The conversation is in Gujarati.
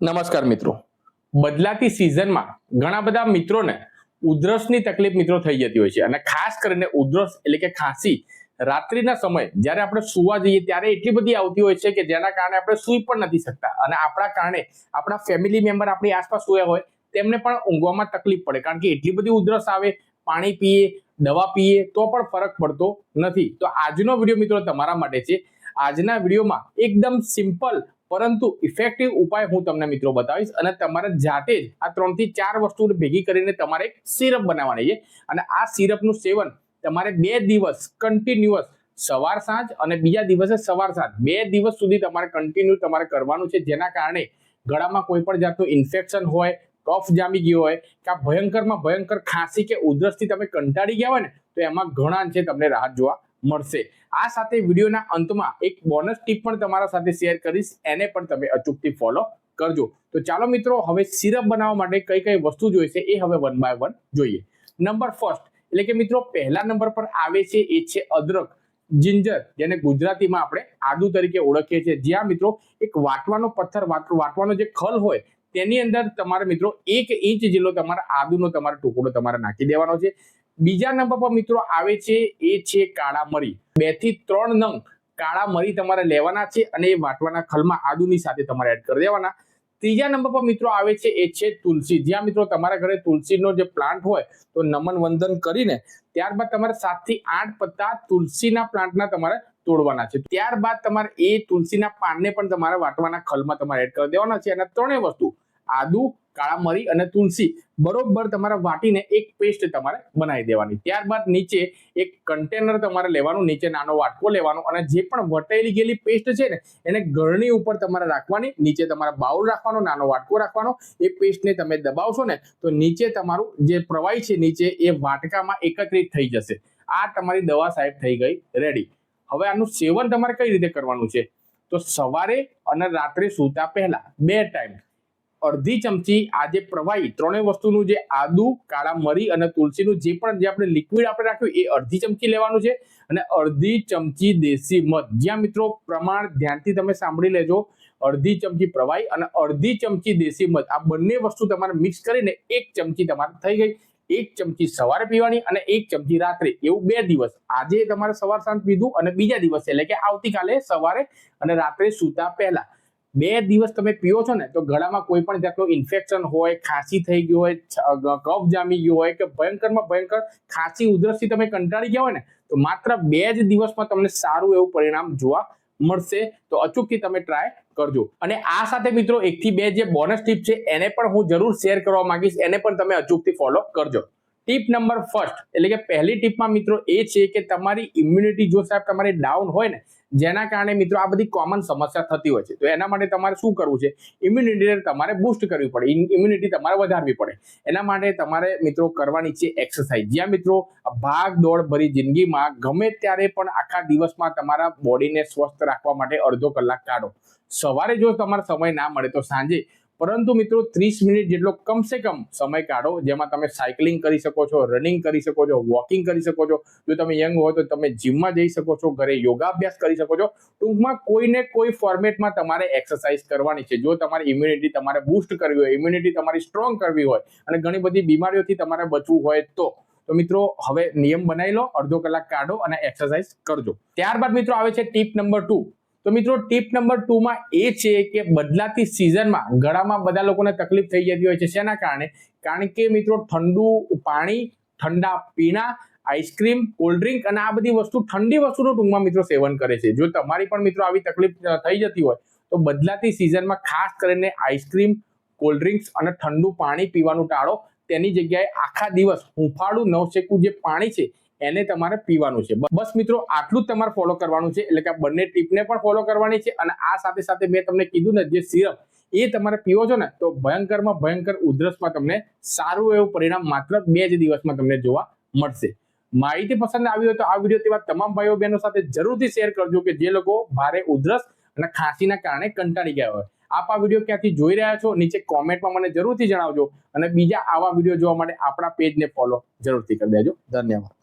નમસ્કાર મિત્રો, બદલાતી સિઝનમાં ઘણા બધા મિત્રોને ઉધરસની તકલીફ મિત્રો થઈ જતી હોય છે અને ખાસ કરીને ઉધરસ એટલે કે ખાંસી રાત્રિના સમયે જ્યારે આપણે સુવા જઈએ ત્યારે એટલી બધી આવતી હોય છે કે જેના કારણે આપણે સૂઈ પણ નથી શકતા અને આપણા કારણે આપણા ફેમિલી મેમ્બર આપણી આસપાસ સૂયા હોય તેમને પણ ઊંઘવામાં તકલીફ પડે, કારણ કે એટલી બધી ઉધરસ આવે. પાણી પીએ, દવા પીએ તો પણ ફરક પડતો નથી. તો આજનો વિડીયો મિત્રો તમારા માટે છે. આજના વિડીયોમાં એકદમ સિમ્પલ પરંતુ ઇફેક્ટિવ ઉપાય હું તમને મિત્રો બતાવીશ અને તમારે જાતે જ આ 3 થી 4 વસ્તુને ભેગી કરીને તમારે એક સિરપ બનાવવાની છે અને આ સિરપનું સેવન તમારે 2 દિવસ કન્ટિન્યુઅસ સવાર સાંજ અને બીજા દિવસે સવાર સાંજ 2 દિવસ સુધી તમારે કન્ટિન્યુ તમારે કરવાનું છે, જેના કારણે ગળામાં કોઈ પણ જાતનું ઇન્ફેક્શન હોય, કફ જામી ગયો હોય કે ભયંકરમાં ભયંકર ખાંસી કે ઉધરસથી તમે કંટાળી ગયા હોય ને તો એમાં ઘણા અંશે તમને રાહત જોવા મળશે. આ સાથે વિડીયોના અંતમાં એક બોનસ ટીપ પણ તમારા સાથે શેર કરીશ, એને પણ તમે અચૂકથી ફોલો કરજો. તો ચાલો મિત્રો, હવે સિરપ બનાવવા માટે કઈ કઈ વસ્તુ જોઈશે એ હવે વન બાય વન જોઈએ. નંબર ફર્સ્ટ એટલે કે મિત્રો પહેલા નંબર પર આવે છે એ છે અદરક, જિંજર, જેને ગુજરાતીમાં આપણે આદુ તરીકે ઓળખીએ છીએ. જ્યાં મિત્રો એક વાટવાનો પથ્થર, વાટવાનો જે ખલ હોય તેની અંદર તમારે મિત્રો 1 ઇંચ જેટલો તમારા આદુનો તમારો ટુકડો તમારે નાખી દેવાનો છે. બીજા નંબર પર મિત્રો આવે છે એ છે કાળા મરી. 2 થી 3 નંગ કાળા મરી તમારે લેવાના છે અને એ વાટવાના ખલમાં આદુની સાથે તમારે એડ કરી દેવાના. ત્રીજા નંબર પર મિત્રો આવે છે એ છે તુલસી. જ્યાં મિત્રો તમારા ઘરે તુલસીનો જે પ્લાન્ટ હોય તો નમન વંદન કરીને ત્યારબાદ તમારે 7 થી 8 પત્તા તુલસીના પ્લાન્ટના તમારે તોડવાના છે. ત્યારબાદ તમારે એ તુલસીના પાનને પણ તમારે વાટવાના ખલમાં તમારે એડ કરી દેવાના છે અને ત્રણેય વસ્તુ આદુ, કાળા મરી અને તુલસી બરોબર તમારે વાટીને એક પેસ્ટ તમારે બનાવી દેવાની. ત્યારબાદ નીચે એક કન્ટેનર તમારે લેવાનું, નીચે નાનો વાટકો લેવાનો અને જે પણ વટાયેલી ગયેલી પેસ્ટ છે ને એને ગળણી ઉપર તમારે રાખવાની. નીચે તમારે બાઉલ રાખવાનો, નાનો વાટકો રાખવાનો. એ પેસ્ટને તમે દબાવશો ને તો નીચે તમારું જે પ્રવાહી છે નીચે એ વાટકામાં એકત્રિત થઈ જશે. આ તમારી દવા સાહેબ થઈ ગઈ રેડી. હવે આનું સેવન તમારે કઈ રીતે કરવાનું છે તો સવારે અને રાત્રે સૂતા પહેલા 2 ટાઈમ અડધી ચમચી આ જે પ્રવાહી ત્રણેય વસ્તુનું જે આદુ, કાળા મરી અને તુલસીનું જે આપણે લિક્વિડ આપણે રાખ્યું એ અડધી ચમચી લેવાનું છે અને અડધી ચમચી દેશી મધ. જ્યાં મિત્રો પ્રમાણ ધ્યાનથી તમે સાંભળી લેજો, અડધી ચમચી પ્રવાહી અને અડધી ચમચી દેશી મધ, આ બંને વસ્તુ તમારે મિક્સ કરીને 1 ચમચી તમારે થઈ ગઈ. 1 ચમચી સવારે પીવાની અને 1 ચમચી રાત્રે, એવું 2 દિવસ. આજે તમારે સવાર સાંજ પીધું અને બીજા દિવસે એટલે કે આવતીકાલે સવારે અને રાત્રે સૂતા પહેલા 2 દિવસ તમે પીઓ છો ને તો ગળામાં કોઈ પણ જાતનું ઇન્ફેક્શન હોય, ખાંસી થઈ ગયું હોય, કફ જામી ગયો હોય કે ભયંકરમાં ભયંકર ખાંસી ઉધરસથી તમે કંટાળી ગયા હોય ને તો માત્ર 2 જ દિવસમાં તમને સારું એવું પરિણામ જોવા મળશે. તો અચૂકથી તમે ટ્રાય કરજો. અને આ સાથે મિત્રો 1 થી 2 જે બોનસ ટીપ છે એને પણ હું જરૂર શેર કરવા માંગીશ, એને પણ તમે અચૂકથી ફોલો કરજો. ટીપ નંબર ફર્સ્ટ એટલે કે પહેલી ટીપમાં મિત્રો એ છે કે તમારી ઇમ્યુનિટી જો સાહેબ તમારી ડાઉન હોય ને, જેના કારણે મિત્રો આ બધી કોમન સમસ્યા થતી હોય છે, તો એના માટે તમારે શું કરવું છે, ઇમ્યુનિટી તમારે બૂસ્ટ કરવી પડે, ઇમ્યુનિટી તમારે વધારવી પડે. એના માટે તમારે મિત્રો કરવાની છે એક્સરસાઇઝ. જ્યાં મિત્રો ભાગ દોડ ભરી જિંદગીમાં ગમે ત્યારે પણ આખા દિવસમાં તમારા બોડીને સ્વસ્થ રાખવા માટે અડધો કલાક કાઢો. સવારે જો તમારે સમય ના મળે તો સાંજે, પરંતુ મિત્રો 30 મિનિટ જેટલો કમસે કમ સમય કાઢો, જેમાં તમે સાયકલિંગ કરી શકો છો, રનિંગ કરી શકો છો, વોકિંગ કરી શકો છો. જો તમે યંગ હો તો તમે જીમમાં જઈ શકો છો, ઘરે યોગાભ્યાસ કરી શકો છો. ટૂંકમાં કોઈને કોઈ ફોર્મેટમાં તમારે એક્સરસાઇઝ કરવાની છે. જો તમારી ઇમ્યુનિટી તમારે બૂસ્ટ કરવી હોય, ઇમ્યુનિટી તમારી સ્ટ્રોંગ કરવી હોય અને ઘણી બધી બીમારીઓથી તમારે બચવું હોય તો મિત્રો હવે નિયમ બનાવી લો, અડધો કલાક કાઢો અને એક્સરસાઇઝ કરજો. ત્યારબાદ મિત્રો આવે છે ટીપ નંબર 2. તો મિત્રો ટીપ નંબર 2 માં એ છે કે બદલાતી સિઝનમાં ગળામાં બધા લોકોને તકલીફ થઈ જતી હોય છે. શેના કારણે? કારણ કે મિત્રો ઠંડુ પાણી, ઠંડા પીણા, આઈસ્ક્રીમ, કોલ્ડ ડ્રિંક અને આ બધી વસ્તુ, ઠંડી વસ્તુનું ટૂંકમાં મિત્રો સેવન કરે છે. જો તમારી પણ મિત્રો આવી તકલીફ થઈ જતી હોય તો બદલાતી સિઝનમાં ખાસ કરીને આઈસ્ક્રીમ, કોલ્ડ ડ્રિંક્સ અને ઠંડુ પાણી પીવાનું ટાળો. તેની જગ્યાએ આખા દિવસ હુંફાળું નવશેકું જે પાણી છે એને તમારે પીવાનું છે. બસ મિત્રો આટલું જ તમારે ફોલો કરવાનું છે. એટલે કે આ બંને ટીપને પણ ફોલો કરવાની છે અને આ સાથે સાથે મેં તમને કીધું ને જે સિરપ એ તમારે પીવો છો ને તો ભયંકરમાં ભયંકર ઉધરસમાં તમને સારું એવું પરિણામ માત્ર 2 જ દિવસમાં તમને જોવા મળશે. માહિતી પસંદ આવી હોય તો આ વિડીયો તેવા તમામ ભાઈઓ બહેનો સાથે જરૂરથી શેર કરજો કે જે લોકો ભારે ઉધરસ અને ખાંસીના કારણે કંટાળી ગયા હોય. આપ આ વિડીયો ક્યાંથી જોઈ રહ્યા છો નીચે કોમેન્ટમાં મને જરૂરથી જણાવજો અને બીજા આવા વિડીયો જોવા માટે આપણા પેજને ફોલો જરૂરથી કરી દેજો. ધન્યવાદ.